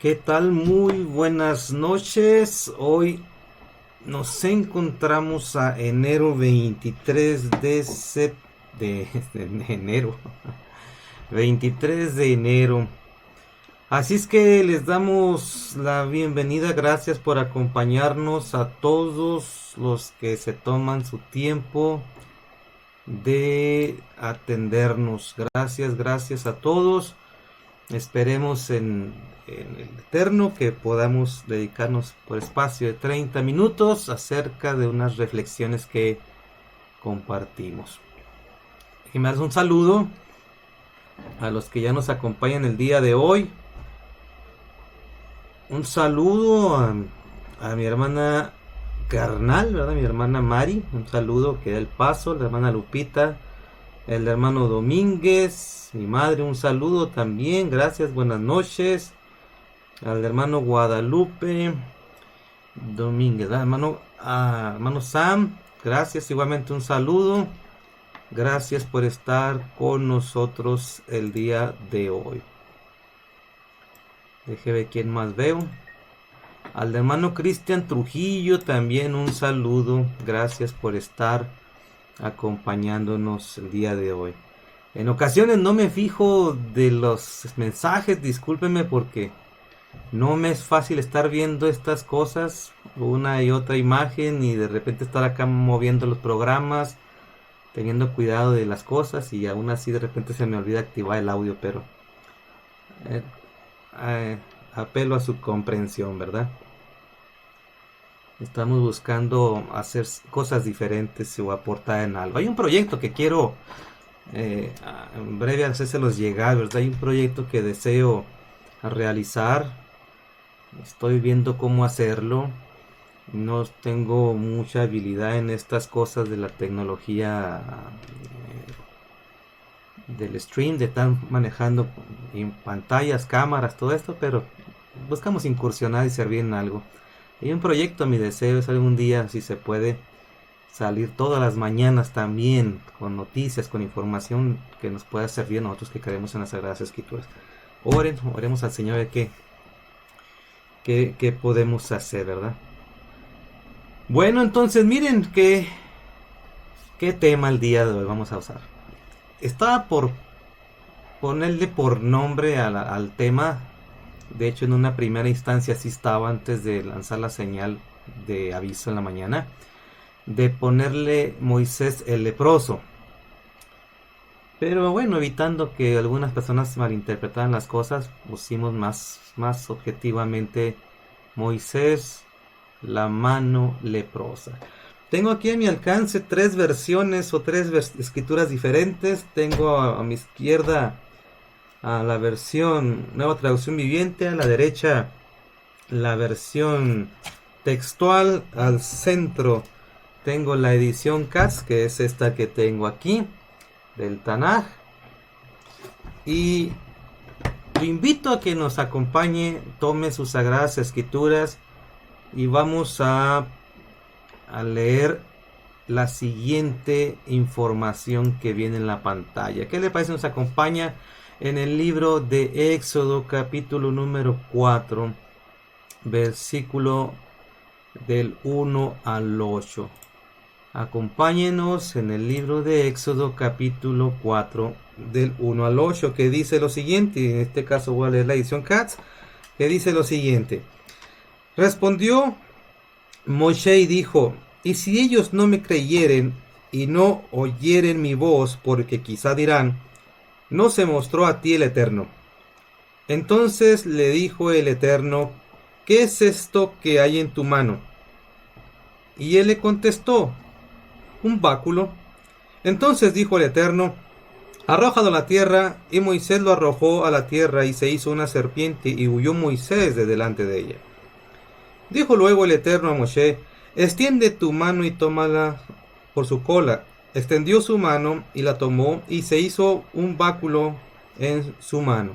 ¿Qué tal? Muy buenas noches. Hoy nos encontramos a enero 23 de enero. 23 de enero. Así es que les damos la bienvenida. Gracias por acompañarnos a todos los que se toman su tiempo de atendernos. Gracias a todos. Esperemos en el Eterno que podamos dedicarnos por espacio de 30 minutos acerca de unas reflexiones que compartimos. Y me das un saludo a los que ya nos acompañan el día de hoy. Un saludo a mi hermana carnal, ¿verdad? Mi hermana Mari. Un saludo que da el paso. La hermana Lupita. El hermano Domínguez, mi madre, un saludo también, gracias, buenas noches. Al hermano Guadalupe Domínguez, hermano Sam, gracias, igualmente un saludo. Gracias por estar con nosotros el día de hoy. Déjeme ver quién más veo. Al hermano Cristian Trujillo también un saludo, gracias por estar acompañándonos el día de hoy. En ocasiones no me fijo de los mensajes, discúlpenme porque no me es fácil estar viendo estas cosas, una y otra imagen, y de repente estar acá moviendo los programas, teniendo cuidado de las cosas, y aún así de repente se me olvida activar el audio, pero apelo a su comprensión, ¿verdad? Estamos buscando hacer cosas diferentes o aportar en algo. Hay un proyecto que quiero en breve hacérselos llegar, ¿verdad? Hay un proyecto que deseo realizar. Estoy viendo cómo hacerlo. No tengo mucha habilidad en estas cosas de la tecnología del stream, de estar manejando en pantallas, cámaras, todo esto, pero buscamos incursionar y servir en algo. Hay un proyecto, mi deseo es algún día, si se puede, salir todas las mañanas también con noticias, con información que nos pueda servir a nosotros que creemos en las Sagradas Escrituras. Oremos al Señor de qué podemos hacer, ¿verdad? Bueno, entonces miren qué tema el día de hoy vamos a usar. Estaba por ponerle por nombre al tema. De hecho, en una primera instancia sí estaba antes de lanzar la señal de aviso en la mañana, de ponerle Moisés el leproso. Pero bueno, evitando que algunas personas malinterpretaran las cosas, pusimos más objetivamente Moisés, la mano leprosa. Tengo aquí a mi alcance tres versiones o tres escrituras diferentes. Tengo a mi izquierda a la versión Nueva Traducción Viviente, a la derecha la versión textual, al centro tengo la edición Katz, que es esta que tengo aquí, del Tanaj. Y lo invito a que nos acompañe, tome sus Sagradas Escrituras y vamos a leer la siguiente información que viene en la pantalla. ¿Qué le parece? Nos acompaña en el libro de Éxodo, capítulo número 4, versículo del 1 al 8. Acompáñenos en el libro de Éxodo, capítulo 4, del 1 al 8, que dice lo siguiente. En este caso voy a leer la edición Katz, que dice lo siguiente. Respondió Moshe y dijo: ¿y si ellos no me creyeren y no oyeren mi voz? Porque quizá dirán: ¿no se mostró a ti el Eterno? Entonces le dijo el Eterno: ¿qué es esto que hay en tu mano? Y él le contestó: un báculo. Entonces dijo el Eterno: arrójalo a la tierra. Y Moisés lo arrojó a la tierra, y se hizo una serpiente, y huyó Moisés de delante de ella. Dijo luego el Eterno a Moshe: extiende tu mano y tómala por su cola. Extendió su mano y la tomó, y se hizo un báculo en su mano.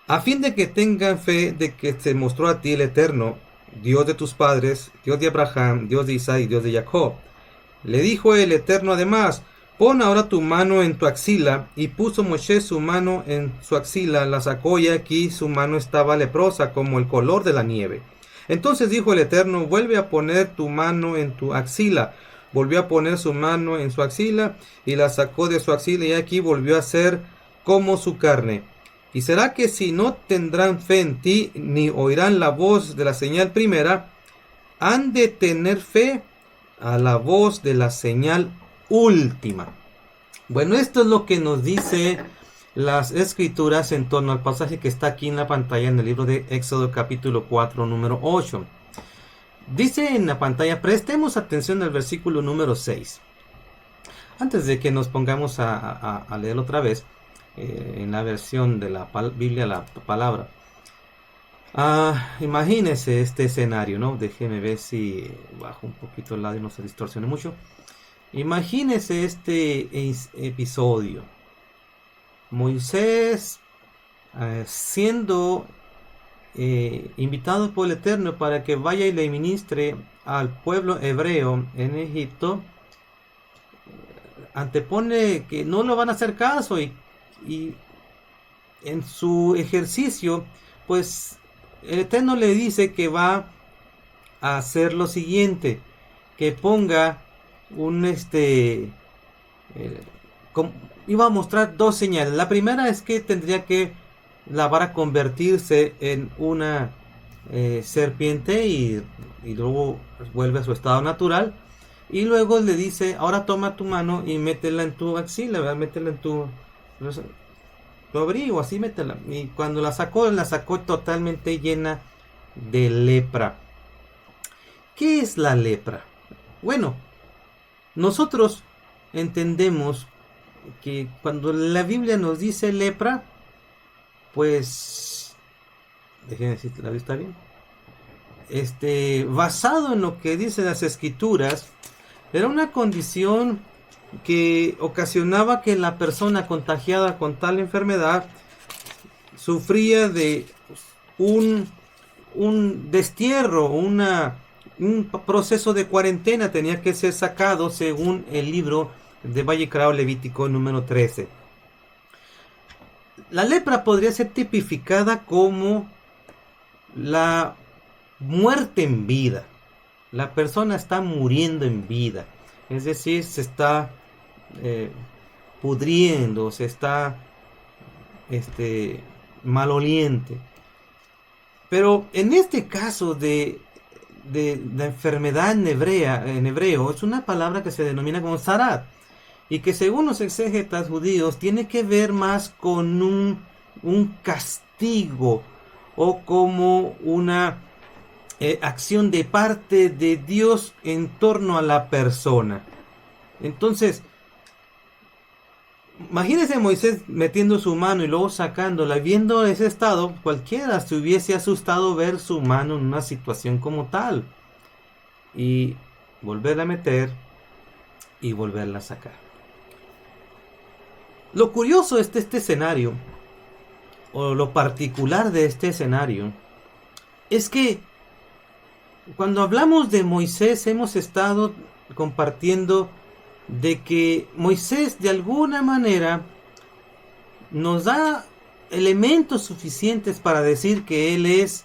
A fin de que tengan fe de que se mostró a ti el Eterno, Dios de tus padres, Dios de Abraham, Dios de Isaac y Dios de Jacob. Le dijo el Eterno además: Pon ahora tu mano en tu axila. Y puso Moisés su mano en su axila, la sacó y aquí su mano estaba leprosa como el color de la nieve. Entonces dijo el Eterno, vuelve a poner tu mano en tu axila. Volvió a poner su mano en su axila y la sacó de su axila y aquí volvió a ser como su carne. ¿Y será que si no tendrán fe en ti, ni oirán la voz de la señal primera, han de tener fe a la voz de la señal última? Bueno, esto es lo que nos dice las escrituras en torno al pasaje que está aquí en la pantalla en el libro de Éxodo capítulo 4 número 8. Dice en la pantalla, prestemos atención al versículo número 6. Antes de que nos pongamos a leer otra vez, en la versión de la Biblia, la palabra. Imagínese este escenario, ¿no? Déjeme ver si bajo un poquito el lado y no se distorsione mucho. Imagínese este episodio. Moisés siendo invitado por el Eterno para que vaya y le ministre al pueblo hebreo en Egipto, antepone que no lo van a hacer caso y en su ejercicio, pues el Eterno le dice que va a hacer lo siguiente, que ponga un iba a mostrar dos señales. La primera es que tendría que la vara convertirse en una serpiente y luego vuelve a su estado natural. Y luego le dice, ahora toma tu mano y métela en tu axila, ¿verdad? Métela en tu abrigo, así métela. Y cuando la sacó totalmente llena de lepra. ¿Qué es la lepra? Bueno, nosotros entendemos que cuando la Biblia nos dice lepra, pues, déjenme decir, ¿la vista bien? Basado en lo que dicen las escrituras, era una condición que ocasionaba que la persona contagiada con tal enfermedad sufría de un destierro, un proceso de cuarentena, tenía que ser sacado según el libro de Vallecrao Levítico número 13. La lepra podría ser tipificada como la muerte en vida. La persona está muriendo en vida, es decir, se está pudriendo, se está maloliente. Pero en este caso de la enfermedad en hebreo, es una palabra que se denomina como zarat, y que según los exégetas judíos tiene que ver más con un castigo o como una acción de parte de Dios en torno a la persona. Entonces, imagínese Moisés metiendo su mano y luego sacándola, viendo ese estado, cualquiera se hubiese asustado ver su mano en una situación como tal. Y volverla a meter y volverla a sacar. Lo curioso es este escenario, o lo particular de este escenario, es que cuando hablamos de Moisés hemos estado compartiendo de que Moisés de alguna manera nos da elementos suficientes para decir que él es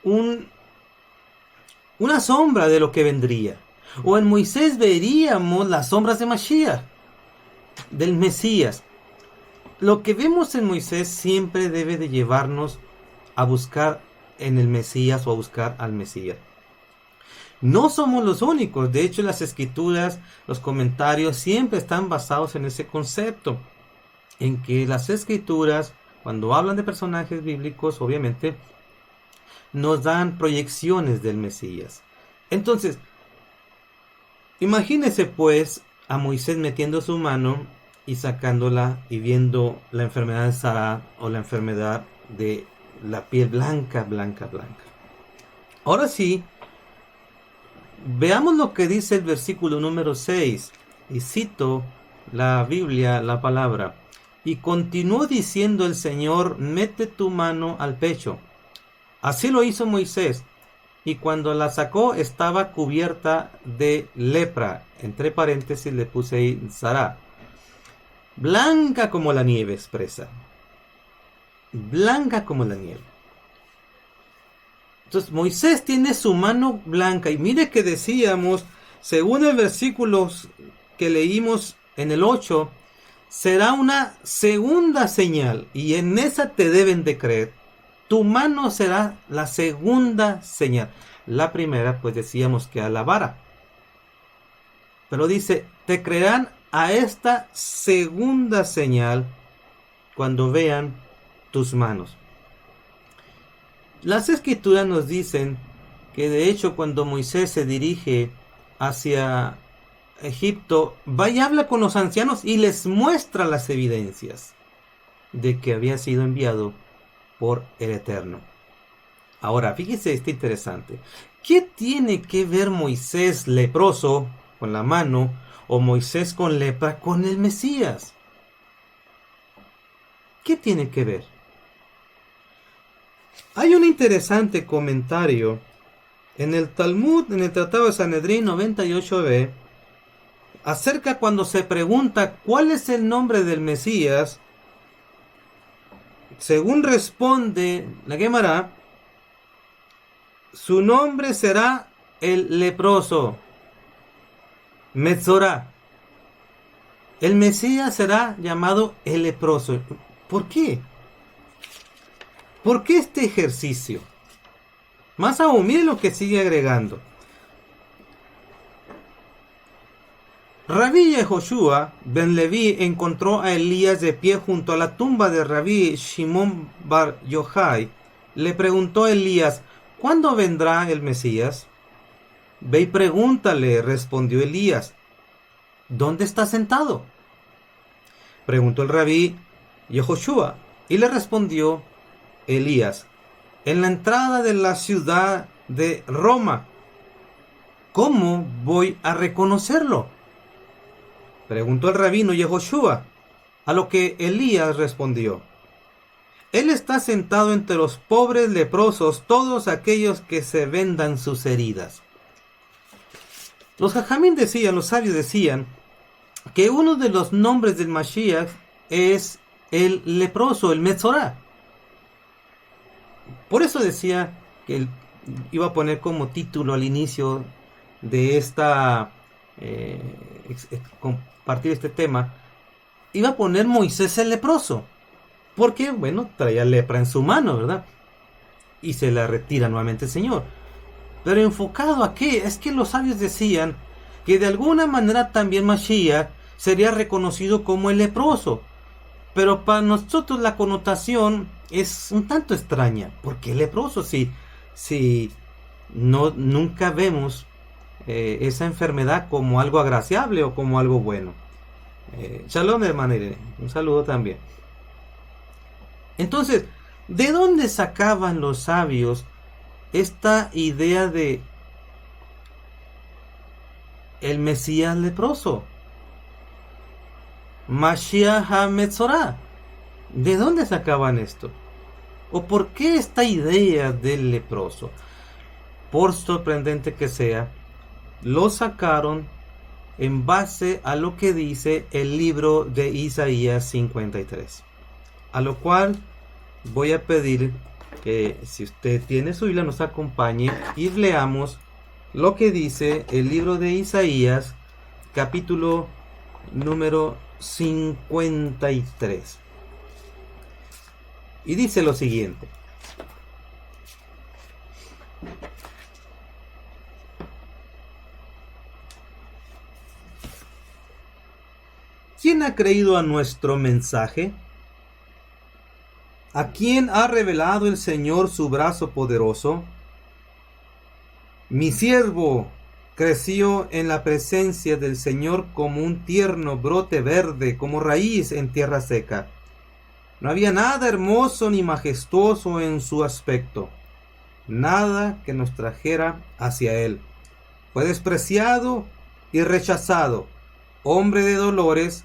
una sombra de lo que vendría. O en Moisés veríamos las sombras de Mashiach, del Mesías. Lo que vemos en Moisés siempre debe de llevarnos a buscar en el Mesías o a buscar al Mesías. No somos los únicos, de hecho las escrituras, los comentarios siempre están basados en ese concepto, en que las escrituras, cuando hablan de personajes bíblicos, obviamente, nos dan proyecciones del Mesías. Entonces, imagínese pues a Moisés metiendo su mano y sacándola y viendo la enfermedad de Sarah o la enfermedad de la piel blanca. Ahora sí, veamos lo que dice el versículo número 6, y cito la Biblia, la palabra. Y continuó diciendo el Señor, mete tu mano al pecho. Así lo hizo Moisés, y cuando la sacó estaba cubierta de lepra. Entre paréntesis le puse ahí Sará. Blanca como la nieve, expresa. Blanca como la nieve. Entonces Moisés tiene su mano blanca. Y mire que decíamos, según el versículo que leímos en el 8, será una segunda señal. Y en esa te deben de creer. Tu mano será la segunda señal. La primera, pues decíamos que a la vara. Pero dice, te creerán a esta segunda señal cuando vean tus manos. Las escrituras nos dicen que de hecho cuando Moisés se dirige hacia Egipto, va y habla con los ancianos y les muestra las evidencias de que había sido enviado por el Eterno. Ahora, fíjese esto interesante. ¿Qué tiene que ver Moisés leproso con la mano o Moisés con lepra con el Mesías? ¿Qué tiene que ver? Hay un interesante comentario en el Talmud, en el Tratado de Sanedrín 98b, acerca cuando se pregunta cuál es el nombre del Mesías. Según responde la Gemara, su nombre será el leproso, Metzorá. El Mesías será llamado el leproso. ¿Por qué? ¿Por qué este ejercicio? Más aún, mire lo que sigue agregando. Rabí Yehoshua ben Leví encontró a Elías de pie junto a la tumba de Rabí Shimon bar Yochai. Le preguntó a Elías, ¿cuándo vendrá el Mesías? Ve y pregúntale, respondió Elías. ¿Dónde está sentado? Preguntó el Rabí Yehoshua y le respondió Elías, en la entrada de la ciudad de Roma. ¿Cómo voy a reconocerlo? Preguntó el rabino Yehoshua, a lo que Elías respondió, él está sentado entre los pobres leprosos, todos aquellos que se vendan sus heridas. Los jajamín decían, los sabios decían, que uno de los nombres del Mashiach es el leproso, el Metzorá. Por eso decía que iba a poner como título al inicio de esta compartir este tema, iba a poner Moisés el leproso, porque bueno, traía lepra en su mano, ¿verdad? Y se la retira nuevamente el Señor. Pero enfocado a qué, es que los sabios decían que de alguna manera también Mashiach sería reconocido como el leproso. Pero para nosotros la connotación es un tanto extraña, porque el leproso si no, nunca vemos esa enfermedad como algo agraciable o como algo bueno. Shalom hermano Irene, un saludo también. Entonces, ¿de dónde sacaban los sabios esta idea de el Mesías leproso? Mashiach HaMetzorá. ¿De dónde sacaban esto? ¿O por qué esta idea del leproso? Por sorprendente que sea, lo sacaron en base a lo que dice el libro de Isaías 53. A lo cual voy a pedir que si usted tiene su Biblia nos acompañe y leamos lo que dice el libro de Isaías, capítulo número 53. Y dice lo siguiente. ¿Quién ha creído a nuestro mensaje? ¿A quién ha revelado el Señor su brazo poderoso? Mi siervo creció en la presencia del Señor como un tierno brote verde, como raíz en tierra seca. No había nada hermoso ni majestuoso en su aspecto, nada que nos trajera hacia él. Fue despreciado y rechazado, hombre de dolores,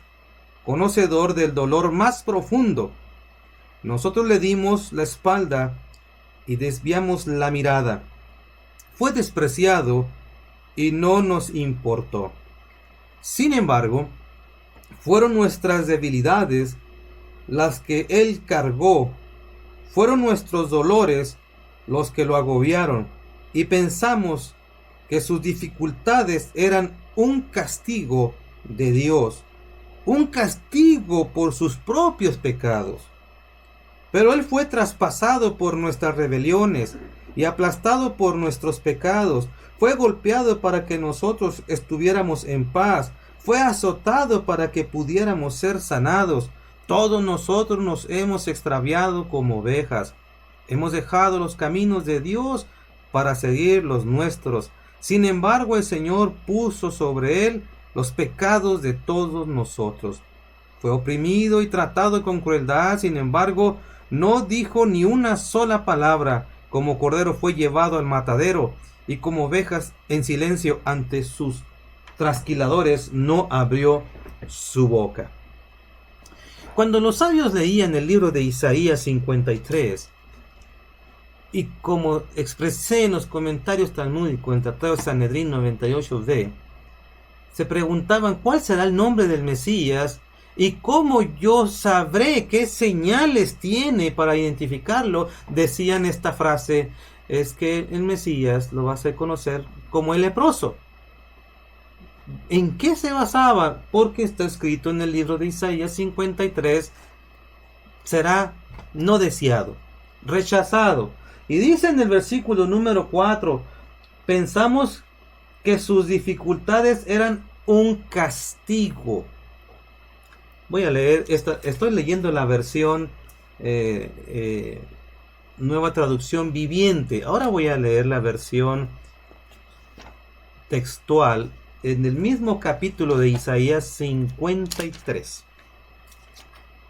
conocedor del dolor más profundo. Nosotros le dimos la espalda y desviamos la mirada. fue despreciado y no nos importó. Sin embargo, fueron nuestras debilidades las que Él cargó, fueron nuestros dolores los que lo agobiaron, y pensamos que sus dificultades eran un castigo de Dios, un castigo por sus propios pecados. Pero Él fue traspasado por nuestras rebeliones y aplastado por nuestros pecados. Fue golpeado para que nosotros estuviéramos en paz. Fue azotado para que pudiéramos ser sanados. Todos nosotros nos hemos extraviado como ovejas. Hemos dejado los caminos de Dios para seguir los nuestros. Sin embargo, el Señor puso sobre Él los pecados de todos nosotros. Fue oprimido y tratado con crueldad. Sin embargo, no dijo ni una sola palabra. Como cordero fue llevado al matadero, y como ovejas en silencio ante sus trasquiladores no abrió su boca. Cuando los sabios leían el libro de Isaías 53, y como expresé en los comentarios talmúdicos en Tratado de Sanedrín 98b, se preguntaban cuál será el nombre del Mesías y cómo yo sabré qué señales tiene para identificarlo. Decían esta frase: es que el Mesías lo vas a conocer como el leproso. ¿En qué se basaba? Porque está escrito en el libro de Isaías 53, será no deseado, rechazado. Y dice en el versículo número 4, pensamos que sus dificultades eran un castigo. Voy a leer, estoy leyendo la versión Nueva Traducción Viviente. Ahora voy a leer la versión textual en el mismo capítulo de Isaías 53.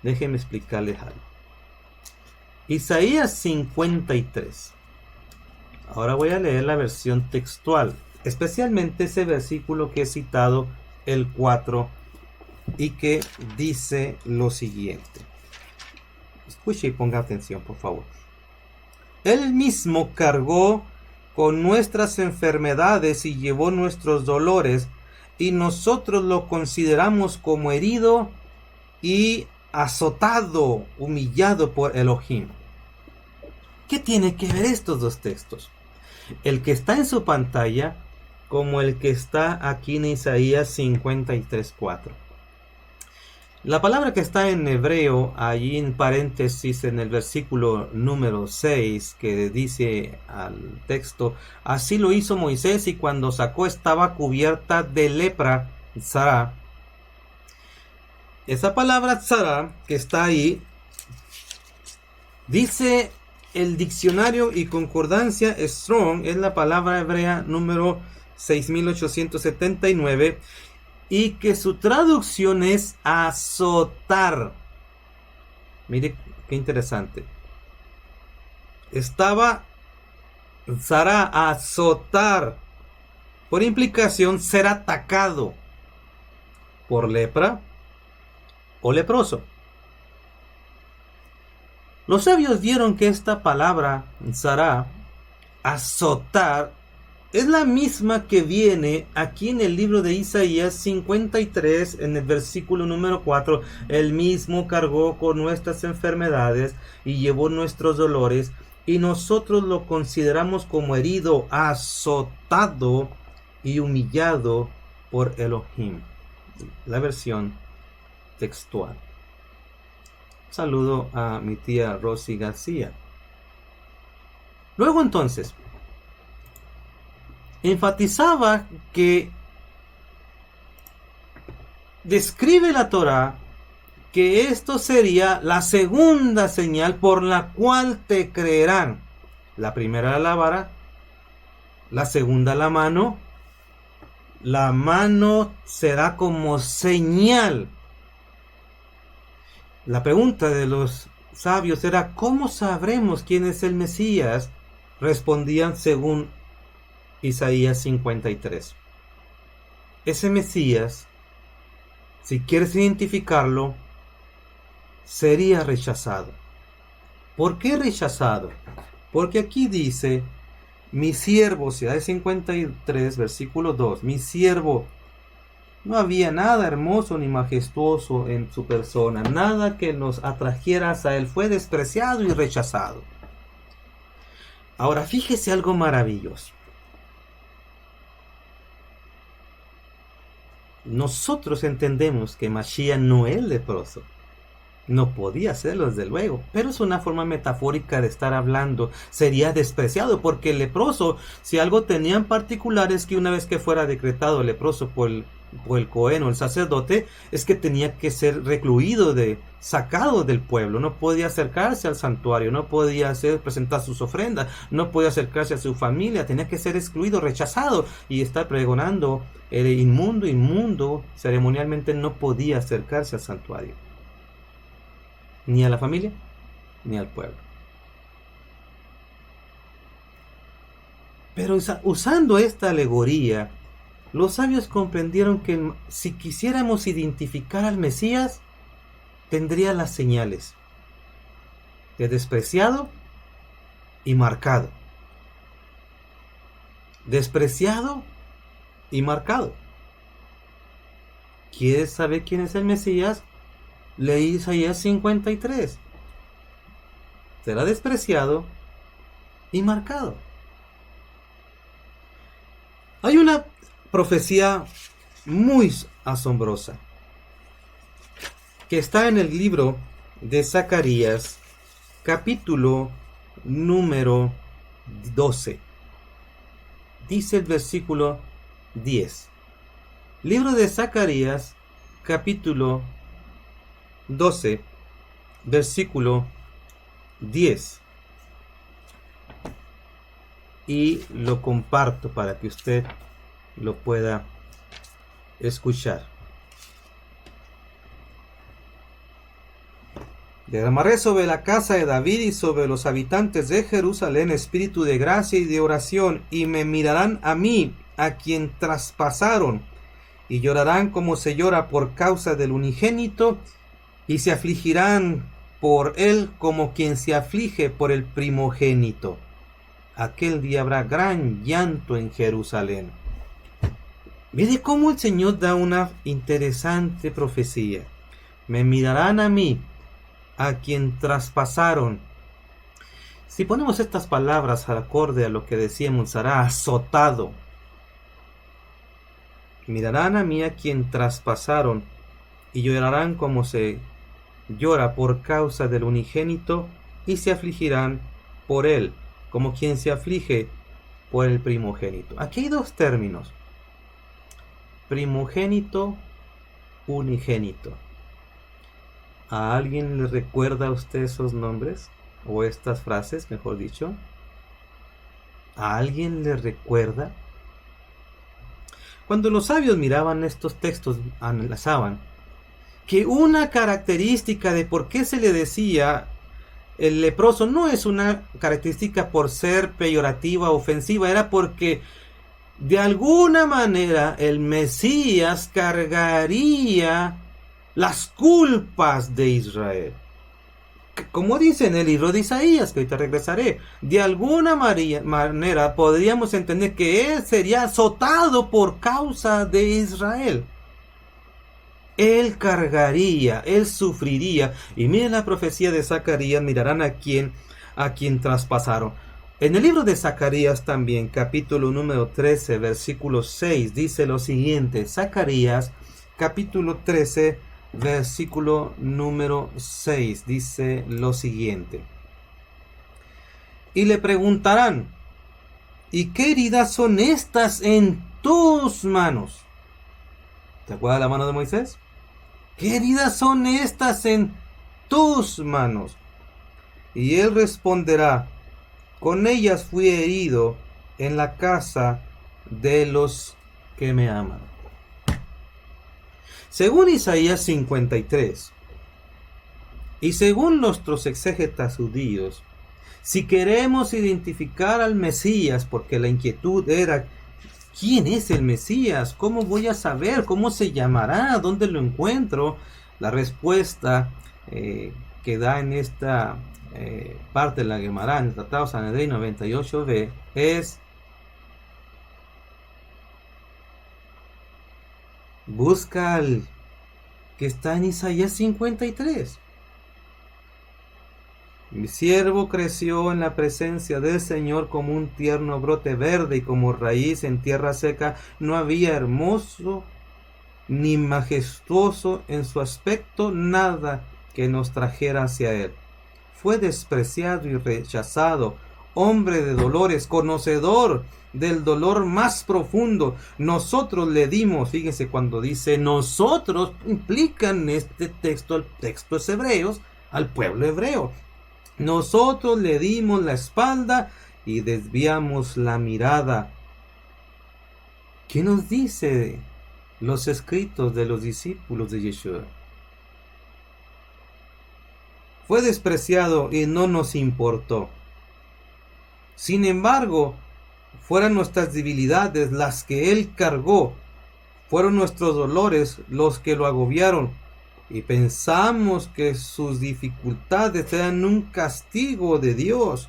Déjenme explicarles algo. Isaías 53. Ahora voy a leer la versión textual, especialmente ese versículo que he citado, el 4, y que dice lo siguiente. Escuche y ponga atención, por favor. Él mismo cargó con nuestras enfermedades y llevó nuestros dolores, y nosotros lo consideramos como herido y azotado, humillado por Elohim. ¿Qué tiene que ver estos dos textos? El que está en su pantalla como el que está aquí en Isaías 53:4. La palabra que está en hebreo, allí en paréntesis en el versículo número 6, que dice al texto: así lo hizo Moisés, y cuando sacó estaba cubierta de lepra, Sará. Esa palabra Sará que está ahí, dice el diccionario y concordancia Strong, es la palabra hebrea número 6879, y que su traducción es azotar. Mire qué interesante. Estaba Sará, azotar, por implicación ser atacado por lepra o leproso. Los sabios vieron que esta palabra Sará, azotar, es la misma que viene aquí en el libro de Isaías 53, en el versículo número 4. Él mismo cargó con nuestras enfermedades y llevó nuestros dolores, y nosotros lo consideramos como herido, azotado y humillado por Elohim. La versión textual. Saludo a mi tía Rosy García. Luego entonces, enfatizaba que describe la Torá que esto sería la segunda señal por la cual te creerán. La primera, la vara; la segunda, la mano. La mano será como señal. La pregunta de los sabios era: ¿cómo sabremos quién es el Mesías? Respondían según Isaías 53. Ese Mesías, si quieres identificarlo, sería rechazado. ¿Por qué rechazado? Porque aquí dice mi siervo, Isaías 53, versículo 2, mi siervo, no había nada hermoso ni majestuoso en su persona, nada que nos atrajera hacia él, fue despreciado y rechazado. Ahora fíjese algo maravilloso. Nosotros entendemos que Mashiach no es leproso. No podía serlo, desde luego, pero es una forma metafórica de estar hablando. Sería despreciado, porque el leproso, si algo tenía en particular, es que una vez que fuera decretado leproso por el Cohen o el sacerdote, es que tenía que ser recluido, sacado del pueblo. No podía acercarse al santuario, no podía presentar sus ofrendas, no podía acercarse a su familia, tenía que ser excluido, rechazado, y estar pregonando el inmundo, ceremonialmente no podía acercarse al santuario. Ni a la familia, ni al pueblo. Pero usando esta alegoría, los sabios comprendieron que si quisiéramos identificar al Mesías, tendría las señales de despreciado y marcado. Despreciado y marcado. ¿Quieres saber quién es el Mesías? Leí Isaías 53. Será despreciado y marcado. Hay una profecía muy asombrosa que está en el libro de Zacarías, capítulo número 12. Dice el versículo 10. Libro de Zacarías, capítulo 12, versículo 10. Y lo comparto para que usted lo pueda escuchar. Derramaré sobre la casa de David y sobre los habitantes de Jerusalén espíritu de gracia y de oración, y me mirarán a mí, a quien traspasaron, y llorarán como se llora por causa del unigénito, y se afligirán por él como quien se aflige por el primogénito. Aquel día habrá gran llanto en Jerusalén. Mire cómo el Señor da una interesante profecía. Me mirarán a mí, a quien traspasaron. Si ponemos estas palabras al acorde a lo que decíamos, será azotado. Mirarán a mí, a quien traspasaron, y llorarán como se llora por causa del unigénito, y se afligirán por él, como quien se aflige por el primogénito. Aquí hay dos términos: primogénito, unigénito. ¿A alguien le recuerda a usted esos nombres? O estas frases, mejor dicho. ¿A alguien le recuerda? Cuando los sabios miraban estos textos, analizaban que una característica de por qué se le decía el leproso no es una característica por ser peyorativa o ofensiva, era porque de alguna manera el Mesías cargaría las culpas de Israel. Como dice en el libro de Isaías, que ahorita regresaré, de alguna manera podríamos entender que él sería azotado por causa de Israel. Él cargaría, él sufriría. Y miren la profecía de Zacarías, mirarán a quien traspasaron. En el libro de Zacarías también, capítulo número 13, versículo 6, dice lo siguiente. Zacarías, capítulo 13, versículo número 6, dice lo siguiente. Y le preguntarán, ¿y qué heridas son estas en tus manos? ¿Te acuerdas de la mano de Moisés? ¿Qué heridas son estas en tus manos? Y él responderá, con ellas fui herido en la casa de los que me aman. Según Isaías 53, y según nuestros exégetas judíos, si queremos identificar al Mesías, porque la inquietud era, ¿quién es el Mesías? ¿Cómo voy a saber? ¿Cómo se llamará? ¿Dónde lo encuentro? La respuesta que da en esta parte de la Gemara en el Tratado Sanedrín 98b es: busca al que está en Isaías 53. Mi siervo creció en la presencia del Señor como un tierno brote verde, y como raíz en tierra seca. No había hermoso ni majestuoso en su aspecto nada que nos trajera hacia él. Fue despreciado y rechazado, hombre de dolores, conocedor del dolor más profundo. Nosotros le dimos, fíjense, cuando dice nosotros, implican este texto, el texto es hebreos, al pueblo hebreo. Nosotros le dimos la espalda y desviamos la mirada. ¿Qué nos dice los escritos de los discípulos de Yeshua? Fue despreciado y no nos importó. Sin embargo, fueron nuestras debilidades las que él cargó, fueron nuestros dolores los que lo agobiaron, y pensamos que sus dificultades eran un castigo de Dios,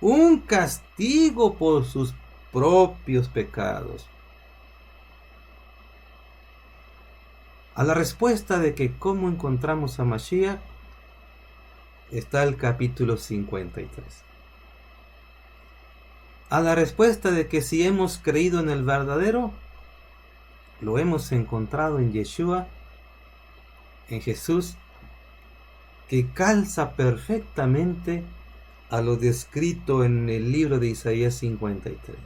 un castigo por sus propios pecados. A la respuesta de que cómo encontramos a Mashiach está el capítulo 53. A la respuesta de que si hemos creído en el verdadero, lo hemos encontrado en Yeshua, en Jesús, que calza perfectamente a lo descrito en el libro de Isaías 53.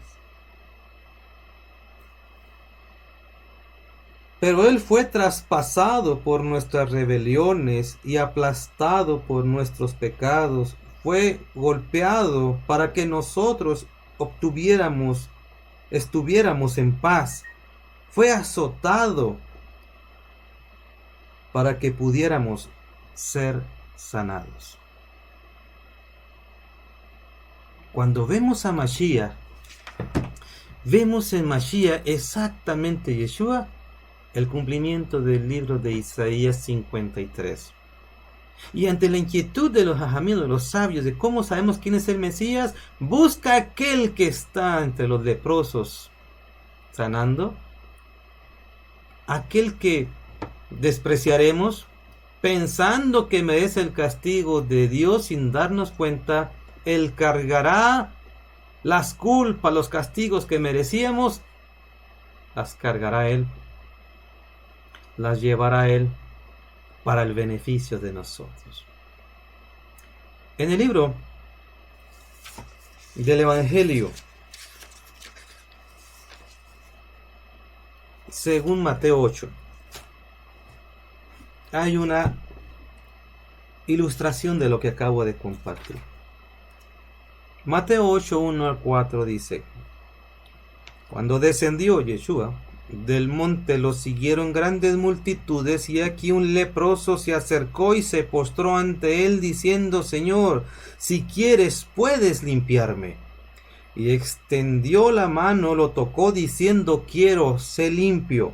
Pero él fue traspasado por nuestras rebeliones y aplastado por nuestros pecados. Fue golpeado para que nosotros estuviéramos en paz. Fue azotado para que pudiéramos ser sanados. Cuando vemos a Mashiach, vemos en Mashiach exactamente Yeshua, el cumplimiento del libro de Isaías 53. Y ante la inquietud de los hajamim, de los sabios, de cómo sabemos quién es el Mesías, busca aquel que está entre los leprosos sanando, aquel que despreciaremos pensando que merece el castigo de Dios sin darnos cuenta. Él cargará las culpas, los castigos que merecíamos, las cargará Él, las llevará Él para el beneficio de nosotros. En el libro del Evangelio según Mateo 8, hay una ilustración de lo que acabo de compartir. Mateo 8, 1 al 4 dice: cuando descendió Yeshua del monte, lo siguieron grandes multitudes, y aquí un leproso se acercó y se postró ante él, diciendo: Señor, si quieres, puedes limpiarme. Y extendió la mano, lo tocó, diciendo: quiero, sé limpio.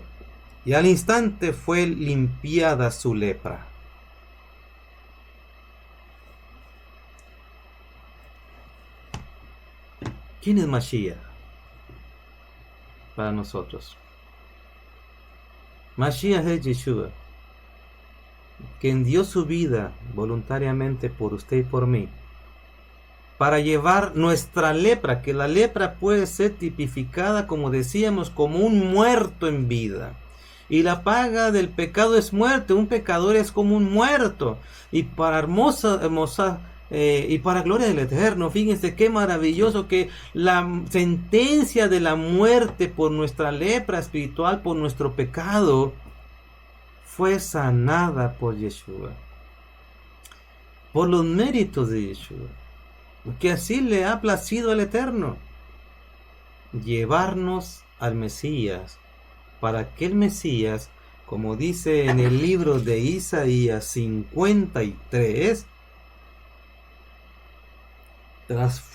Y al instante fue limpiada su lepra. ¿Quién es Mashiach para nosotros? Mashiach es Yeshua, quien dio su vida voluntariamente por usted y por mí, para llevar nuestra lepra, que la lepra puede ser tipificada, como decíamos, como un muerto en vida. Y la paga del pecado es muerte. Un pecador es como un muerto. Y para y para gloria del Eterno, fíjense qué maravilloso que la sentencia de la muerte por nuestra lepra espiritual, por nuestro pecado, fue sanada por Yeshua, por los méritos de Yeshua, que así le ha placido al Eterno llevarnos al Mesías, para que el Mesías, como dice en el libro de Isaías 53,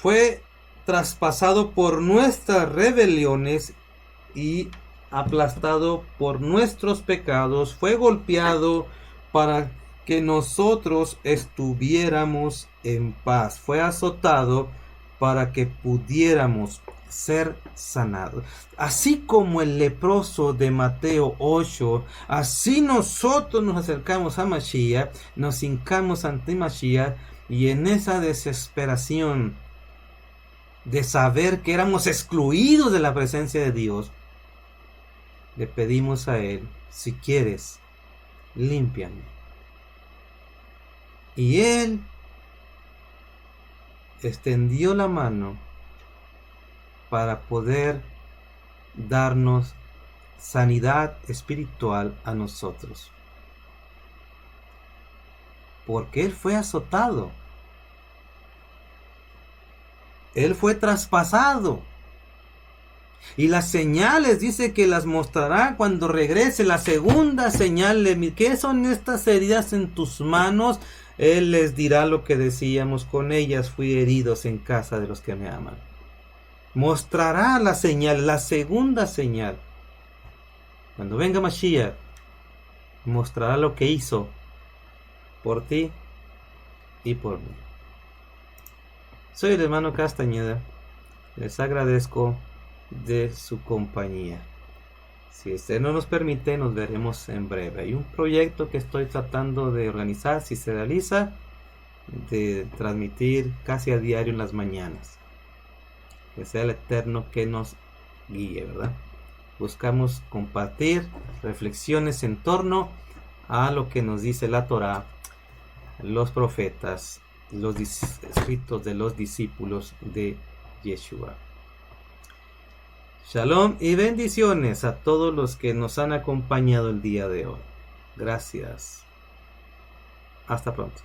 fue traspasado por nuestras rebeliones y aplastado por nuestros pecados, fue golpeado para que nosotros estuviéramos en paz. Fue azotado para que pudiéramos ser sanados. Así como el leproso de Mateo 8, así nosotros nos acercamos a Mashiach, nos hincamos ante Mashiach, y en esa desesperación de saber que éramos excluidos de la presencia de Dios, le pedimos a Él: si quieres, límpiame. Y Él extendió la mano para poder darnos sanidad espiritual a nosotros. Porque Él fue azotado. Él fue traspasado. Y las señales dice que las mostrará cuando regrese. La segunda señal, ¿qué son estas heridas en tus manos? Él les dirá lo que decíamos: con ellas fui heridos en casa de los que me aman. Mostrará la señal, la segunda señal. Cuando venga Mashiach, mostrará lo que hizo por ti y por mí. Soy el hermano Castañeda. Les agradezco de su compañía. Si usted no nos permite, nos veremos en breve. Hay un proyecto que estoy tratando de organizar, si se realiza, de transmitir casi a diario en las mañanas. Que sea el Eterno que nos guíe, ¿verdad? Buscamos compartir reflexiones en torno a lo que nos dice la Torá, los profetas, los escritos de los discípulos de Yeshua. Shalom y bendiciones a todos los que nos han acompañado el día de hoy. Gracias. Hasta pronto.